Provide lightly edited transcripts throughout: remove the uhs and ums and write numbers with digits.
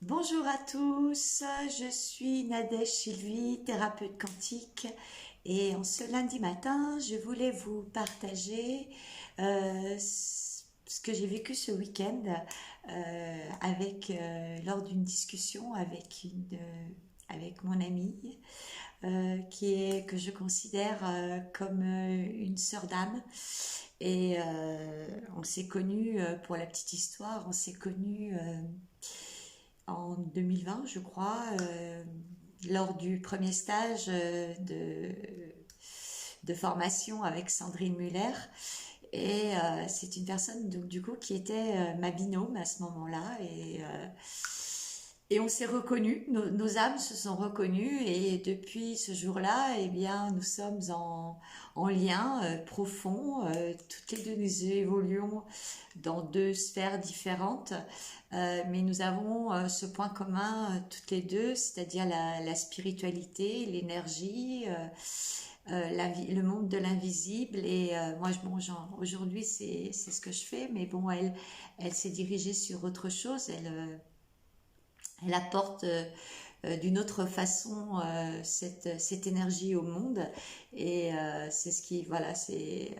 Bonjour à tous, je suis Nadège Sylvie, thérapeute quantique et en ce lundi matin, je voulais vous partager ce que j'ai vécu ce week-end lors d'une discussion avec mon amie que je considère comme une sœur d'âme. Et on s'est connus, pour la petite histoire, on s'est connus en 2020, je crois, lors du premier stage de formation avec Sandrine Muller. Et c'est une personne donc du coup qui était ma binôme à ce moment-là et on s'est reconnus, nos âmes se sont reconnues et depuis ce jour-là, eh bien, nous sommes en lien profond. Toutes les deux, nous évoluons dans deux sphères différentes, mais nous avons ce point commun toutes les deux, c'est-à-dire la spiritualité, l'énergie, le monde de l'invisible. Et moi, aujourd'hui, c'est ce que je fais, mais bon, elle s'est dirigée sur autre chose. Elle apporte d'une autre façon cette énergie au monde et c'est ce qui voilà c'est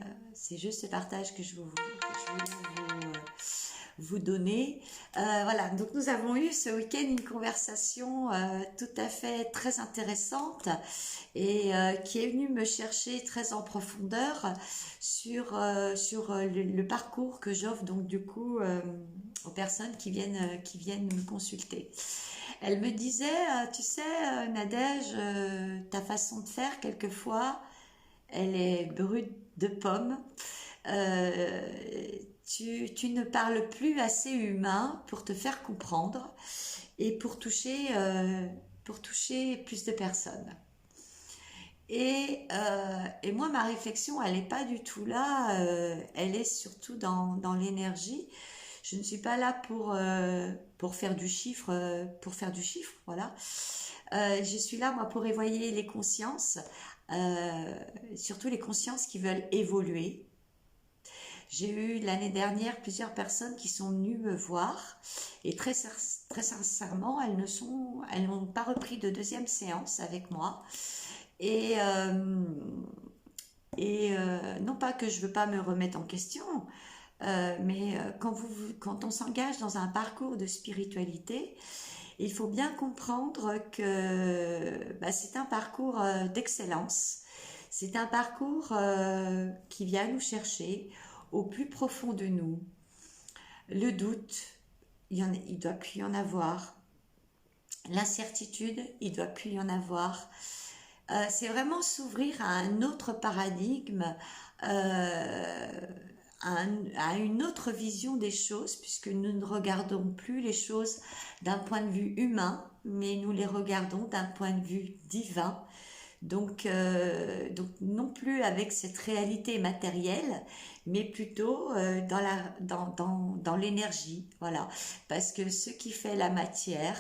juste ce partage que je voulais vous donner. Voilà, donc nous avons eu ce week-end une conversation tout à fait très intéressante et qui est venue me chercher très en profondeur sur le parcours que j'offre donc du coup aux personnes qui viennent me consulter. Elle me disait, tu sais, Nadège, ta façon de faire, quelquefois, elle est brute de pomme. Euh, tu ne parles plus assez humain pour te faire comprendre et pour toucher plus de personnes. Et moi, ma réflexion, elle n'est pas du tout là. Elle est surtout dans l'énergie. Je ne suis pas là pour faire du chiffre, voilà. Je suis là, moi, pour éveiller les consciences, surtout les consciences qui veulent évoluer. J'ai eu l'année dernière plusieurs personnes qui sont venues me voir et très sincèrement, elles n'ont pas repris de deuxième séance avec moi. Et, euh, non pas que je veux pas me remettre en question, mais quand on s'engage dans un parcours de spiritualité, il faut bien comprendre que c'est un parcours d'excellence. C'est un parcours qui vient nous chercher au plus profond de nous. Le doute, il doit plus y en avoir. L'incertitude, il doit plus y en avoir. C'est vraiment s'ouvrir à un autre paradigme, euh, à une autre vision des choses, puisque nous ne regardons plus les choses d'un point de vue humain, mais nous les regardons d'un point de vue divin. Donc non plus avec cette réalité matérielle, mais plutôt dans l'énergie, voilà. Parce que ce qui fait la matière,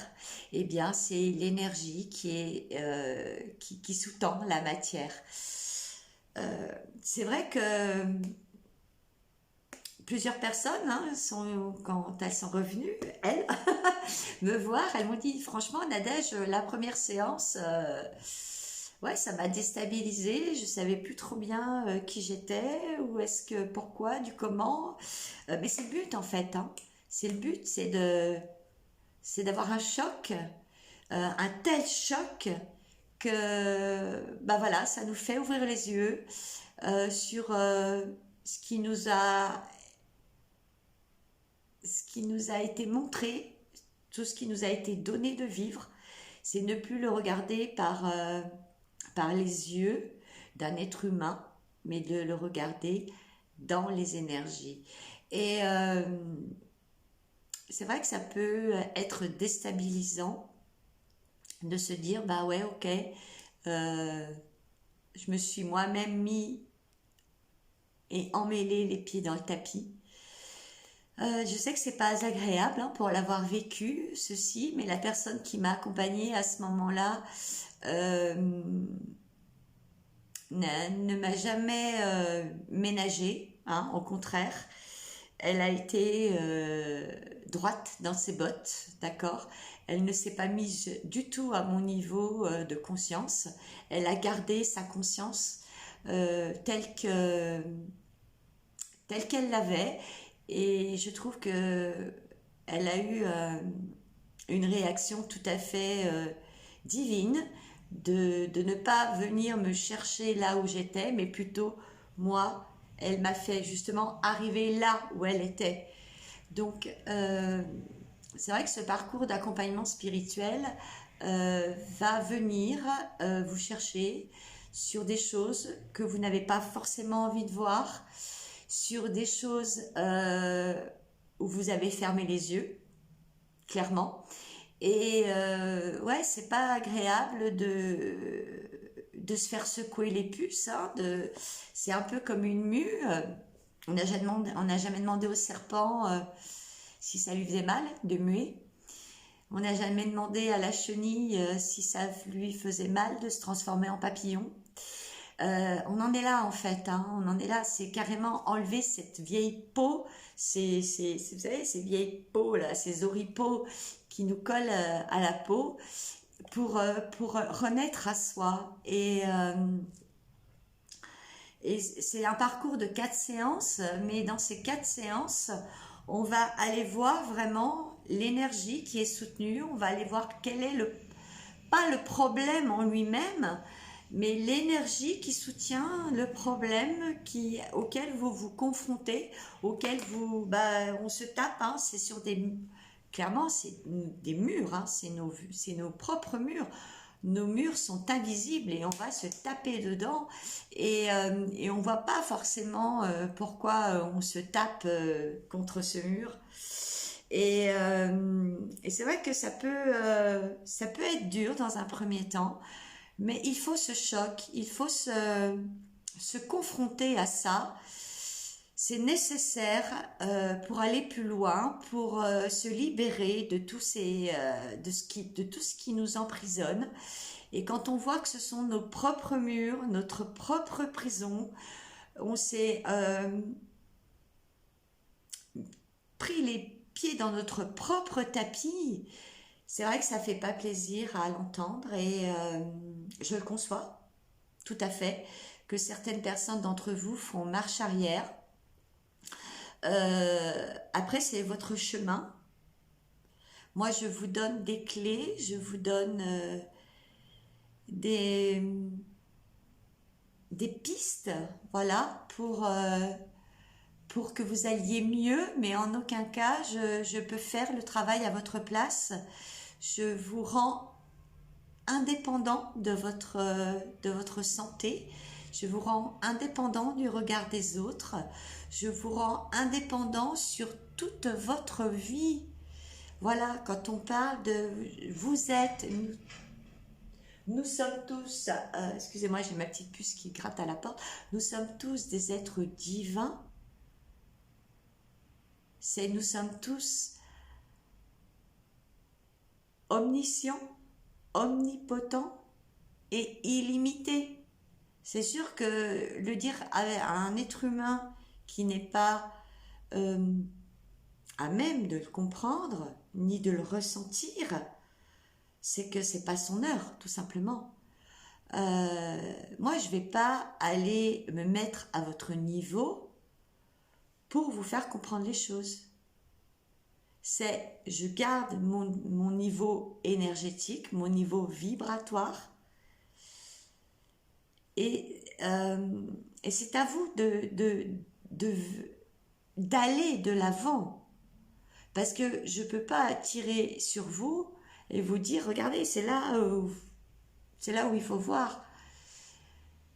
eh bien, c'est l'énergie qui sous-tend la matière. C'est vrai que plusieurs personnes, quand elles sont revenues, elles, me voir, elles m'ont dit, franchement, Nadège, la première séance, ouais, ça m'a déstabilisée. Je savais plus trop bien qui j'étais, pourquoi, du comment. Mais c'est le but en fait, hein. C'est le but, c'est d'avoir un choc, un tel choc que, bah voilà, ça nous fait ouvrir les yeux sur ce qui nous a, ce qui nous a été montré, tout ce qui nous a été donné de vivre. C'est ne plus le regarder par les yeux d'un être humain, mais de le regarder dans les énergies. Et c'est vrai que ça peut être déstabilisant de se dire, bah ouais, ok, euh, je me suis moi-même mis et emmêlé les pieds dans le tapis. Je sais que c'est pas agréable pour l'avoir vécu, ceci, mais la personne qui m'a accompagnée à ce moment-là euh, ne m'a jamais ménagée, au contraire. elle a été droite dans ses bottes, d'accord? Elle ne s'est pas mise du tout à mon niveau de conscience. Elle a gardé sa conscience telle que telle qu'elle l'avait, et je trouve que elle a eu une réaction tout à fait divine de ne pas venir me chercher là où j'étais, mais plutôt moi, elle m'a fait justement arriver là où elle était. Donc, c'est vrai que ce parcours d'accompagnement spirituel va venir vous chercher sur des choses que vous n'avez pas forcément envie de voir, sur des choses où vous avez fermé les yeux, clairement. Et ouais, c'est pas agréable de se faire secouer les puces, hein, c'est un peu comme une mue. On n'a jamais demandé au serpent si ça lui faisait mal de muer. On n'a jamais demandé à la chenille si ça lui faisait mal de se transformer en papillon. On en est là en fait, hein, on en est là, c'est carrément enlever cette vieille peau, vous savez, ces vieilles peaux là, ces oripeaux qui nous collent à la peau pour renaître à soi. Et c'est un parcours de 4 séances, mais dans ces 4 séances, on va aller voir vraiment l'énergie qui est soutenue, on va aller voir quel est pas le problème en lui-même, mais l'énergie qui soutient le problème auquel vous vous confrontez, auquel on se tape, hein, c'est clairement c'est des murs, hein, c'est nos propres murs. Nos murs sont invisibles et on va se taper dedans et on voit pas forcément pourquoi on se tape contre ce mur. Et c'est vrai que ça peut être dur dans un premier temps, mais il faut ce choc, il faut se confronter à ça. C'est nécessaire pour aller plus loin, pour se libérer de de tout ce qui nous emprisonne. Et quand on voit que ce sont nos propres murs, notre propre prison, on s'est pris les pieds dans notre propre tapis. C'est vrai que ça fait pas plaisir à l'entendre et je le conçois tout à fait que certaines personnes d'entre vous font marche arrière. Après, c'est votre chemin. Moi, je vous donne des clés, je vous donne des, des pistes, voilà, pour que vous alliez mieux, mais en aucun cas, je peux faire le travail à votre place. Je vous rends indépendant de votre santé. Je vous rends indépendant du regard des autres. Je vous rends indépendant sur toute votre vie. Voilà, quand on parle de vous êtes, nous sommes tous, excusez-moi, j'ai ma petite puce qui gratte à la porte, nous sommes tous des êtres divins. Nous sommes tous omniscients, omnipotents et illimités. C'est sûr que le dire à un être humain qui n'est pas à même de le comprendre, ni de le ressentir, c'est que c'est pas son heure, tout simplement. Moi, je vais pas aller me mettre à votre niveau pour vous faire comprendre les choses. Je garde mon niveau énergétique, mon niveau vibratoire, et c'est à vous d'aller de l'avant, parce que je peux pas tirer sur vous et vous dire regardez, c'est là où il faut voir.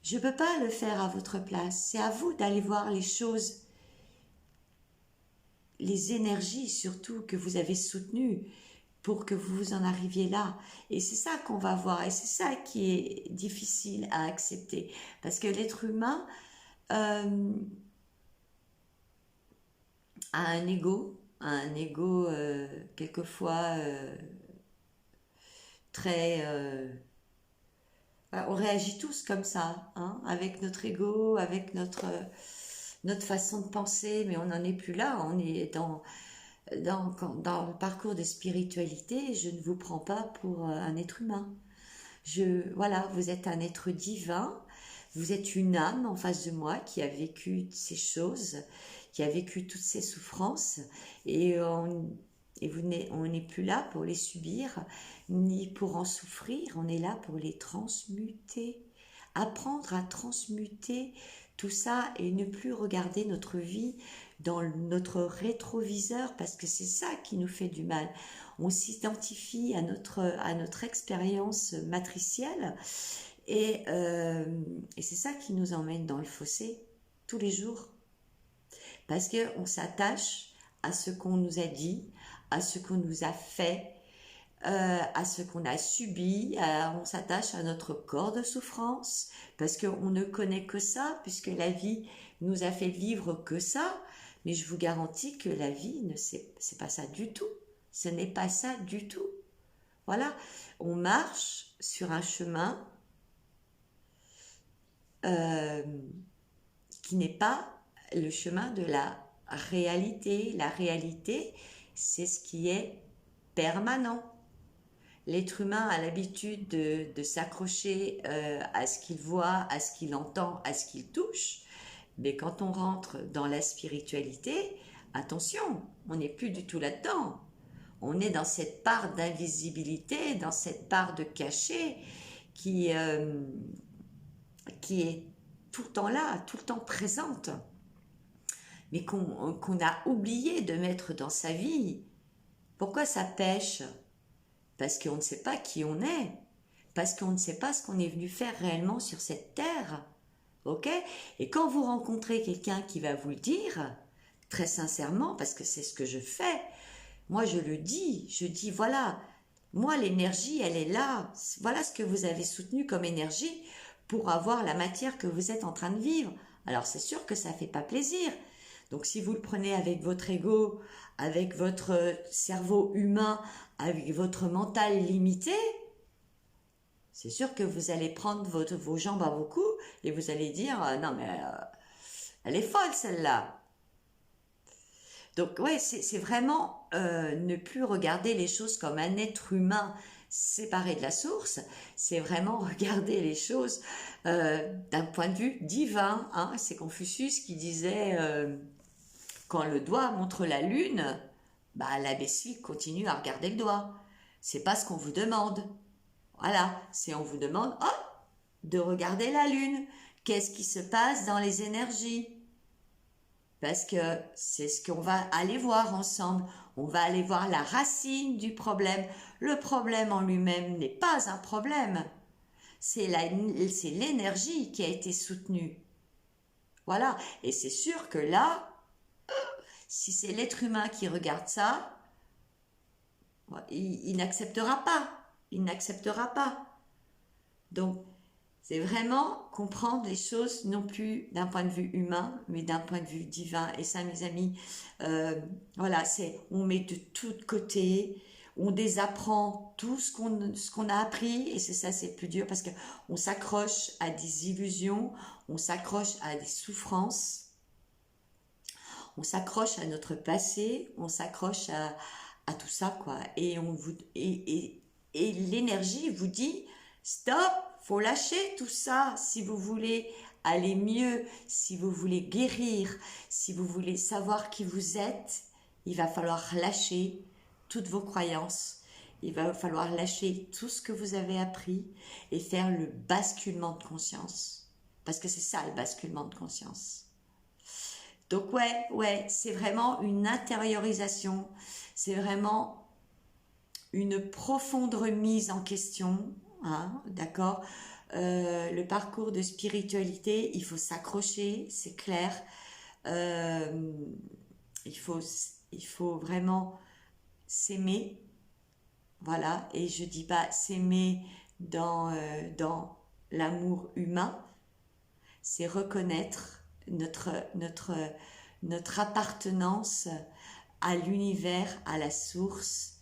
Je peux pas le faire à votre place, c'est à vous d'aller voir les choses, les énergies surtout que vous avez soutenues pour que vous en arriviez là. Et c'est ça qu'on va voir, et c'est ça qui est difficile à accepter, parce que l'être humain a un ego quelquefois très... on réagit tous comme ça, hein, avec notre ego, avec notre façon de penser, mais on n'en est plus là, on est dans le parcours de spiritualité, je ne vous prends pas pour un être humain. Voilà, vous êtes un être divin, vous êtes une âme en face de moi qui a vécu ces choses, qui a vécu toutes ces souffrances, et on n'est plus là pour les subir, ni pour en souffrir, on est là pour les transmuter. Apprendre à transmuter tout ça et ne plus regarder notre vie dans notre rétroviseur, parce que c'est ça qui nous fait du mal. On s'identifie à notre expérience matricielle et c'est ça qui nous emmène dans le fossé tous les jours. Parce qu'on s'attache à ce qu'on nous a dit, à ce qu'on nous a fait, à ce qu'on a subi, on s'attache à notre corps de souffrance, parce qu'on ne connaît que ça, puisque la vie nous a fait vivre que ça, mais je vous garantis que la vie, c'est pas ça du tout. Ce n'est pas ça du tout. Voilà, on marche sur un chemin qui n'est pas le chemin de la réalité. La réalité, c'est ce qui est permanent. L'être humain a l'habitude de s'accrocher à ce qu'il voit, à ce qu'il entend, à ce qu'il touche. Mais quand on rentre dans la spiritualité, attention, on n'est plus du tout là-dedans. On est dans cette part d'invisibilité, dans cette part de cachet qui est tout le temps là, tout le temps présente, mais qu'on a oublié de mettre dans sa vie. Pourquoi ça pêche? Parce qu'on ne sait pas qui on est, parce qu'on ne sait pas ce qu'on est venu faire réellement sur cette terre. Ok? Et quand vous rencontrez quelqu'un qui va vous le dire, très sincèrement, parce que c'est ce que je fais, moi je dis voilà, moi l'énergie elle est là, voilà ce que vous avez soutenu comme énergie pour avoir la matière que vous êtes en train de vivre. Alors c'est sûr que ça fait pas plaisir. Donc si vous le prenez avec votre ego, avec votre cerveau humain, avec votre mental limité, c'est sûr que vous allez prendre vos jambes à vos coups et vous allez dire non mais elle est folle celle-là. Donc ouais, c'est vraiment ne plus regarder les choses comme un être humain séparé de la source, c'est vraiment regarder les choses d'un point de vue divin. Hein. C'est Confucius qui disait quand le doigt montre la lune, bah l'imbécile continue à regarder le doigt. C'est pas ce qu'on vous demande. Voilà, c'est on vous demande de regarder la lune. Qu'est-ce qui se passe dans les énergies? Parce que c'est ce qu'on va aller voir ensemble. On va aller voir la racine du problème. Le problème en lui-même n'est pas un problème. C'est l'énergie qui a été soutenue. Voilà. Et c'est sûr que là, si c'est l'être humain qui regarde ça, il n'acceptera pas. Il n'acceptera pas. Donc, c'est vraiment comprendre les choses non plus d'un point de vue humain, mais d'un point de vue divin. Et ça, mes amis, voilà, on met de tout de côté, on désapprend tout ce qu'on a appris, et c'est ça, c'est plus dur parce qu'on s'accroche à des illusions, on s'accroche à des souffrances, on s'accroche à notre passé, on s'accroche à tout ça, quoi. Et l'énergie vous dit, stop! Faut lâcher tout ça si vous voulez aller mieux, si vous voulez guérir, si vous voulez savoir qui vous êtes. Il va falloir lâcher toutes vos croyances. Il va falloir lâcher tout ce que vous avez appris et faire le basculement de conscience. Parce que c'est ça le basculement de conscience. Donc ouais, c'est vraiment une intériorisation. C'est vraiment une profonde remise en question. Hein, d'accord, le parcours de spiritualité, il faut s'accrocher, c'est clair. Il faut vraiment s'aimer, voilà. Et je dis pas s'aimer dans l'amour humain, c'est reconnaître notre appartenance à l'univers, à la source,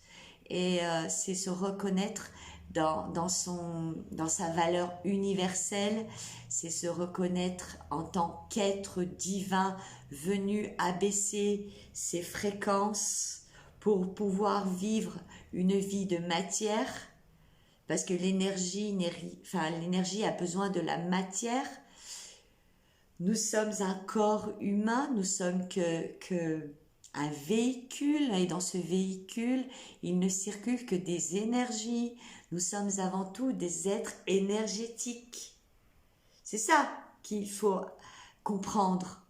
et c'est se reconnaître dans sa valeur universelle, c'est se reconnaître en tant qu'être divin venu abaisser ses fréquences pour pouvoir vivre une vie de matière, parce que l'énergie a besoin de la matière. Nous sommes un corps humain, nous sommes que un véhicule, et dans ce véhicule, il ne circule que des énergies. Nous sommes avant tout des êtres énergétiques. C'est ça qu'il faut comprendre.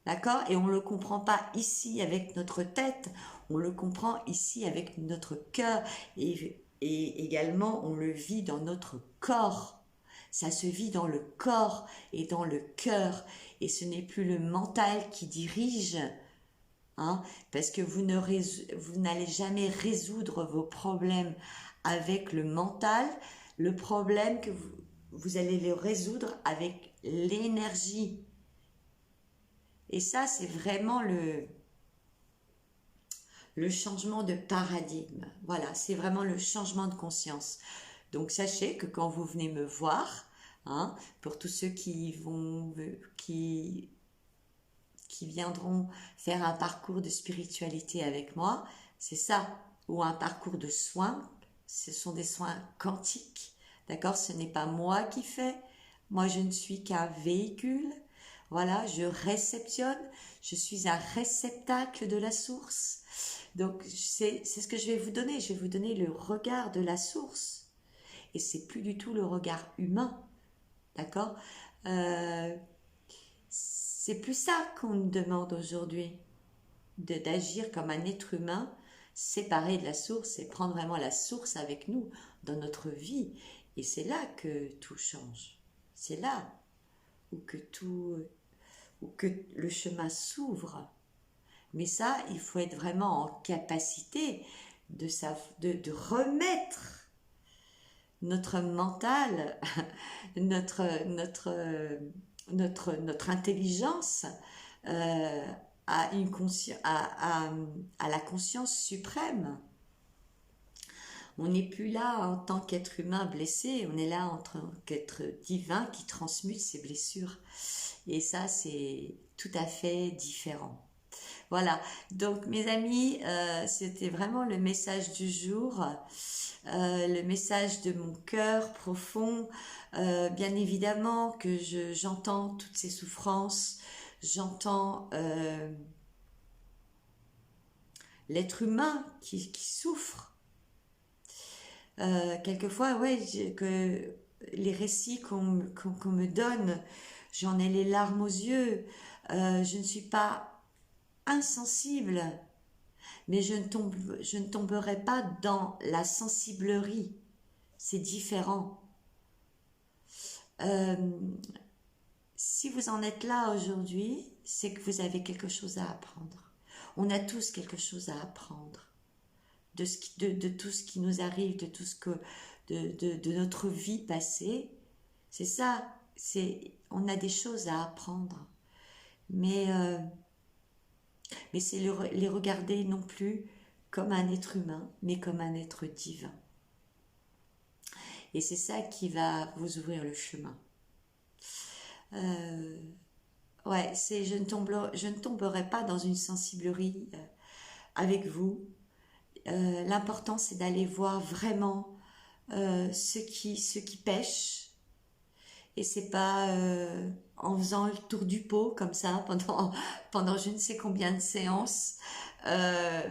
D'accord? Et on ne le comprend pas ici avec notre tête, on le comprend ici avec notre cœur. Et également, on le vit dans notre corps. Ça se vit dans le corps et dans le cœur. Et ce n'est plus le mental qui dirige, hein, parce que vous n'allez jamais résoudre vos problèmes avec le mental. Le problème que vous allez le résoudre avec l'énergie. Et ça, c'est vraiment le changement de paradigme. Voilà, c'est vraiment le changement de conscience. Donc, sachez que quand vous venez me voir, hein, pour tous ceux qui viendront faire un parcours de spiritualité avec moi, c'est ça, ou un parcours de soins, ce sont des soins quantiques, d'accord? Ce n'est pas moi qui fais, moi je ne suis qu'un véhicule, voilà, je réceptionne, je suis un réceptacle de la source. Donc c'est ce que je vais vous donner, je vais vous donner le regard de la source. Et c'est plus du tout le regard humain, d'accord? C'est plus ça qu'on nous demande aujourd'hui, d'agir comme un être humain, séparé de la source et prendre vraiment la source avec nous dans notre vie. Et c'est là que tout change. C'est là où que le chemin s'ouvre. Mais ça, il faut être vraiment en capacité de remettre notre mental, notre intelligence à la conscience suprême. On n'est plus là en tant qu'être humain blessé, on est là en tant qu'être divin qui transmute ses blessures. Et ça, c'est tout à fait différent. Voilà, donc mes amis, c'était vraiment le message du jour, le message de mon cœur profond. Bien évidemment que j'entends toutes ces souffrances, j'entends l'être humain qui souffre. Quelquefois, ouais, que les récits qu'on me donne, j'en ai les larmes aux yeux. Je ne suis pas insensible, mais je ne tomberai pas dans la sensiblerie. C'est différent. Si vous en êtes là aujourd'hui, c'est que vous avez quelque chose à apprendre. On a tous quelque chose à apprendre de tout ce qui nous arrive, de tout ce de notre vie passée. C'est ça, on a des choses à apprendre. Mais c'est les regarder non plus comme un être humain, mais comme un être divin. Et c'est ça qui va vous ouvrir le chemin. Ouais, je ne tomberai pas dans une sensiblerie avec vous. L'important, c'est d'aller voir vraiment ceux qui pêchent. Et c'est pas en faisant le tour du pot comme ça pendant je ne sais combien de séances. Voilà,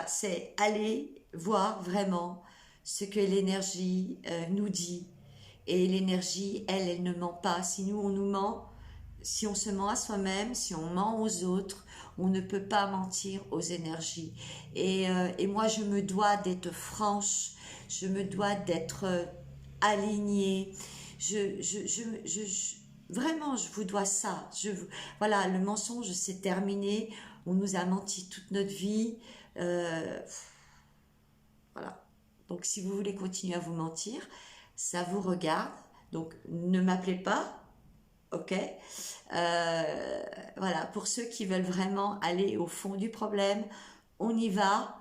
c'est aller voir vraiment ce que l'énergie nous dit. Et l'énergie, elle ne ment pas. Si nous, on nous ment, si on se ment à soi-même, si on ment aux autres, on ne peut pas mentir aux énergies. Et moi, je me dois d'être franche, je me dois d'être alignée. Vraiment, je vous dois ça. Voilà, le mensonge, c'est terminé. On nous a menti toute notre vie. Voilà. Donc, si vous voulez continuer à vous mentir, ça vous regarde. Donc, ne m'appelez pas. Ok, voilà, pour ceux qui veulent vraiment aller au fond du problème, on y va,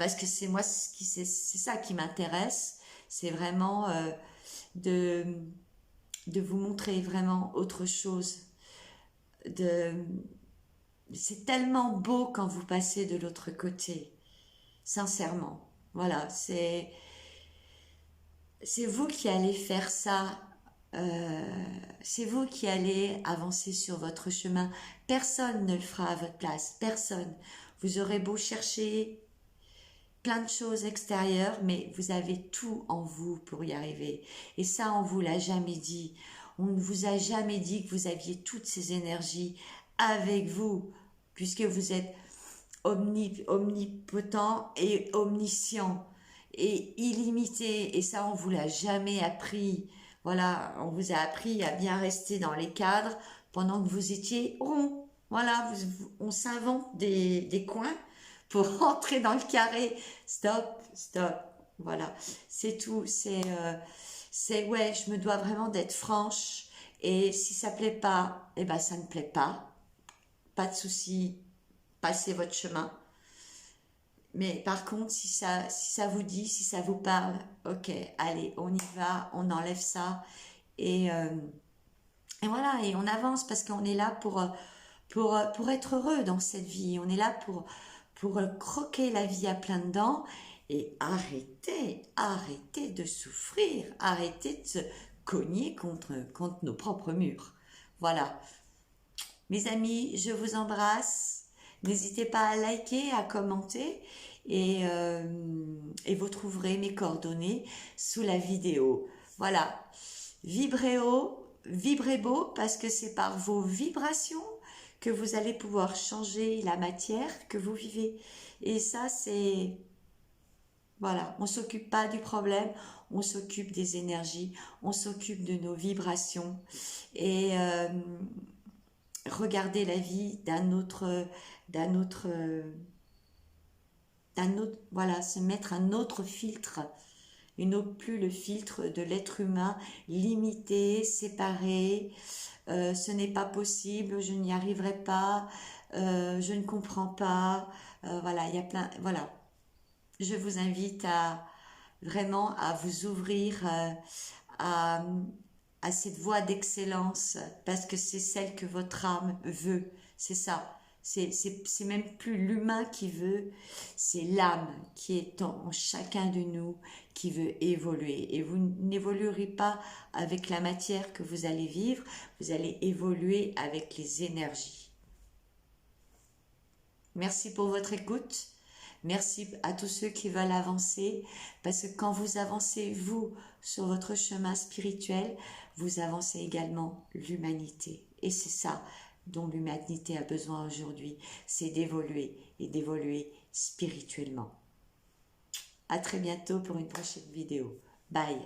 parce que c'est moi, c'est ça qui m'intéresse, c'est vraiment de, de vous montrer vraiment autre chose. De, c'est tellement beau quand vous passez de l'autre côté, sincèrement. Voilà, c'est vous qui allez faire ça. C'est vous qui allez avancer sur votre chemin. Personne ne le fera à votre place. Personne. Vous aurez beau chercher plein de choses extérieures, mais vous avez tout en vous pour y arriver. Et ça, on vous l'a jamais dit. On ne vous a jamais dit que vous aviez toutes ces énergies avec vous, puisque vous êtes omnipotent et omniscient et illimité. Et ça, on vous l'a jamais appris. Voilà, on vous a appris à bien rester dans les cadres pendant que vous étiez rond. Voilà, on s'invente des coins pour rentrer dans le carré. Stop, stop. Voilà, c'est tout. Ouais, je me dois vraiment d'être franche. Et si ça plaît pas, eh ben ça ne plaît pas. Pas de souci, passez votre chemin. Mais par contre, si ça vous dit, si ça vous parle, ok, allez, on y va, on enlève ça. Et voilà, et on avance parce qu'on est là pour être heureux dans cette vie. On est là pour croquer la vie à plein dents et arrêter de souffrir, arrêter de se cogner contre nos propres murs. Voilà. Mes amis, je vous embrasse. N'hésitez pas à liker, à commenter et vous trouverez mes coordonnées sous la vidéo. Voilà. Vibrez haut, vibrez beau parce que c'est par vos vibrations que vous allez pouvoir changer la matière que vous vivez. Et ça, c'est... Voilà, on ne s'occupe pas du problème, on s'occupe des énergies, on s'occupe de nos vibrations. Et regardez la vie voilà, se mettre un autre filtre, et non plus le filtre de l'être humain limité, séparé. Ce n'est pas possible, je n'y arriverai pas, je ne comprends pas. Voilà, il y a plein. Voilà, je vous invite à vraiment à vous ouvrir à, à cette voie d'excellence parce que c'est celle que votre âme veut. C'est ça. C'est même plus l'humain qui veut, c'est l'âme qui est en chacun de nous qui veut évoluer. Et vous n'évoluerez pas avec la matière que vous allez vivre, vous allez évoluer avec les énergies. Merci pour votre écoute. Merci à tous ceux qui veulent avancer, parce que quand vous avancez, vous, sur votre chemin spirituel, vous avancez également l'humanité. Et c'est ça dont l'humanité a besoin aujourd'hui, c'est d'évoluer et d'évoluer spirituellement. À très bientôt pour une prochaine vidéo. Bye.